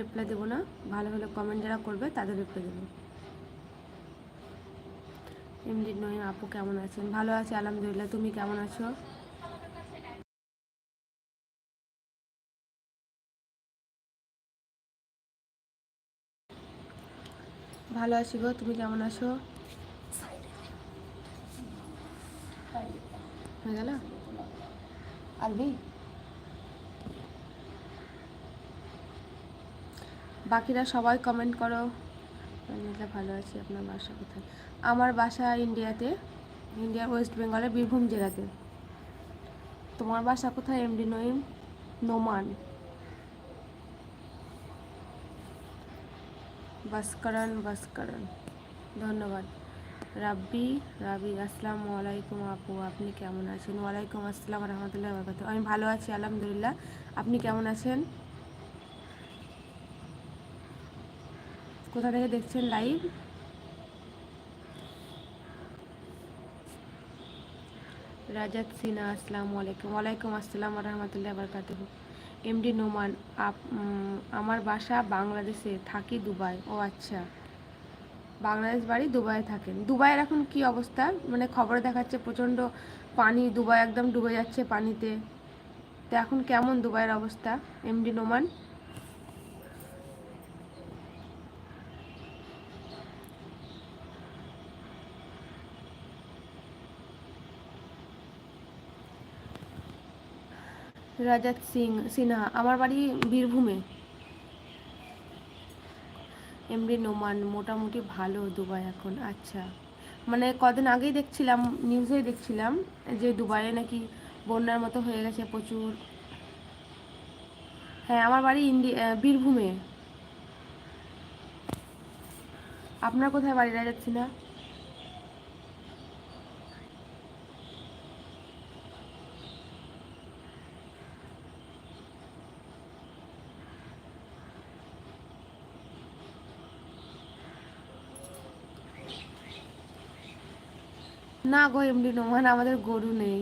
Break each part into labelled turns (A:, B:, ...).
A: Reply দেবো না, ভালো ভালো কমেন্ট যারা করবে তাদের রিপ্লাই দেবো। এমডি নয় আপু কেমন আছেন? ভালো আছি আলহামদুলিল্লাহ, তুমি কেমন আছো? ভালো আছি গো, তুমি কেমন আছো? হয়ে গেল আলবি। বাকিরা সবাই কমেন্ট করো। ভালো আছি। আপনার বাসা কোথায়? আমার বাসা ইন্ডিয়াতে, ইন্ডিয়ার ওয়েস্ট বেঙ্গলের বীরভূম জেলাতে। তোমার বাসা কোথায় এমডি নঈম? নোমান বাসকরণ, ধন্যবাদ। রাবি আসসালামু আলাইকুম আপু, আপনি কেমন আছেন? ওয়ালাইকুম আসসালাম রহমতুল্লাহ বরকাতুহু। আমি ভালো আছি আলহামদুলিল্লাহ, আপনি কেমন আছেন? কোথা থেকে দেখছেন লাইভ? রাজাত সিনহা আসসালামু আলাইকুম। ওয়ালাইকুম আসসালাম রহমতুল্লাহ বরকাতুহু। এমডি নোমান আমার বাসা বাংলাদেশে, থাকি দুবাই। ও আচ্ছা, বাংলাদেশ বাড়ি, দুবাইয়ে থাকেন। দুবাইয়ের এখন কি অবস্থা? মানে খবরে দেখাচ্ছে প্রচণ্ড পানি, দুবাই একদম ডুবে যাচ্ছে পানিতে। তো এখন কেমন দুবাইয়ের অবস্থা এমডি নোমান? রাজাত সিনহা আমার বাড়ি বীরভূমে। এমডি নোমান মোটামুটি ভালো দুবাই এখন। আচ্ছা, মানে কদিন আগেই দেখছিলাম, নিউজেই দেখছিলাম যে দুবাইয়ে নাকি বন্যার মতো হয়ে গেছে প্রচুর। হ্যাঁ, আমার বাড়ি বীরভূমে। আপনার কোথায় বাড়ি রাজাত সিনহা? না গো এমডি নোমান, আমাদের গরু নেই।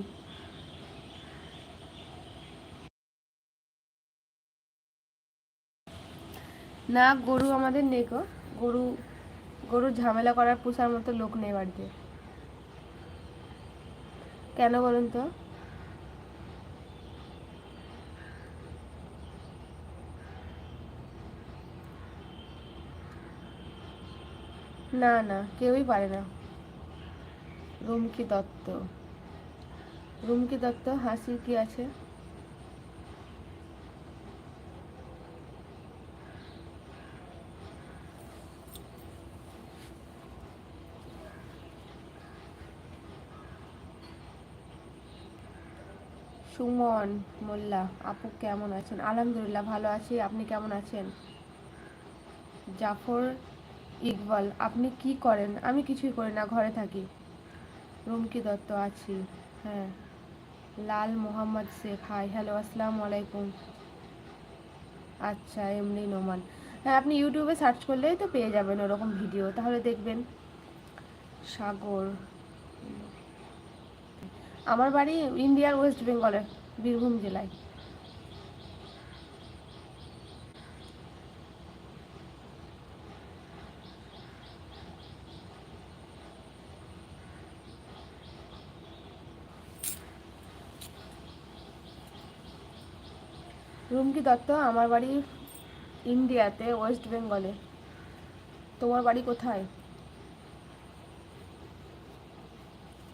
A: না, গরু আমাদের নেই গো। গরু গরু ঝামেলা করার পোষার মতো লোক নেই বাড়িতে। কেন বলুন তো? না না, কেউই পারে না। রুমকি দত্ত, হাসির কি আছে? সুমন মোল্লা আপু কেমন আছেন? আলহামদুলিল্লাহ ভালো আছি, আপনি কেমন আছেন? জাফর ইকবাল আপনি কি করেন? আমি কিছুই করি না, ঘরে থাকি। রুমকি দত্ত আছি, হ্যাঁ। লাল মোহাম্মদ শেখ হাই হ্যালো আসসালামু আলাইকুম। আচ্ছা, এমনি নোমান। হ্যাঁ, আপনি ইউটিউবে সার্চ করলেই তো পেয়ে যাবেন ওরকম ভিডিও, তাহলে দেখবেন। সাগর আমার বাড়ি ইন্ডিয়ার ওয়েস্ট বেঙ্গলের বীরভূম জেলায়। রুমকি দত্ত আমার বাড়ি ইন্ডিয়াতে ওয়েস্ট বেঙ্গলে। তোমার বাড়ি কোথায়?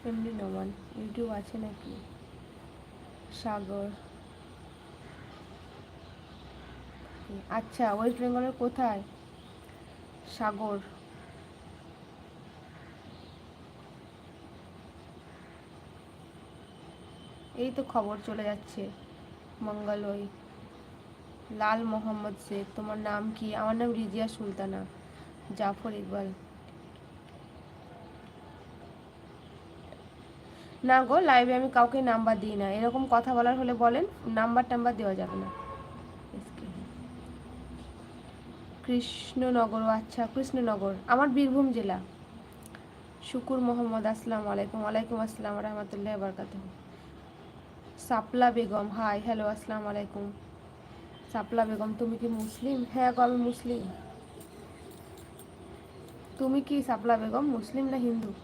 A: এমনি নোমান ইউটিউব আছে নাকি? সাগর আচ্ছা, ওয়েস্ট বেঙ্গলের কোথায়? সাগর এই তো খবর চলে যাচ্ছে মঙ্গলই। লাল মোহাম্মদ শেখ তোমার নাম কি? আমার নাম রিজিয়া সুলতানা। জাফর ইকবাল না গো, লাইভে আমি কাউকে নাম্বার দিই না, এরকম কথা বলার হলে বলেন, নাম্বার টাম্বার দেওয়া যাবে না। কৃষ্ণনগর, আচ্ছা কৃষ্ণনগর আমার বীরভূম জেলা। শুকুর মোহাম্মদ আসসালামু আলাইকুম। ওয়ালাইকুম আসসালাম রহমতুল্লাহ বরকাতুহু। সাপলা বেগম হাই হ্যালো আসসালামু আলাইকুম। সাপলা বেগম, তুমি কি মুসলিম? হ্যাঁ গো আমি মুসলিম। তুমি কি সাপলা বেগম মুসলিম না হিন্দু?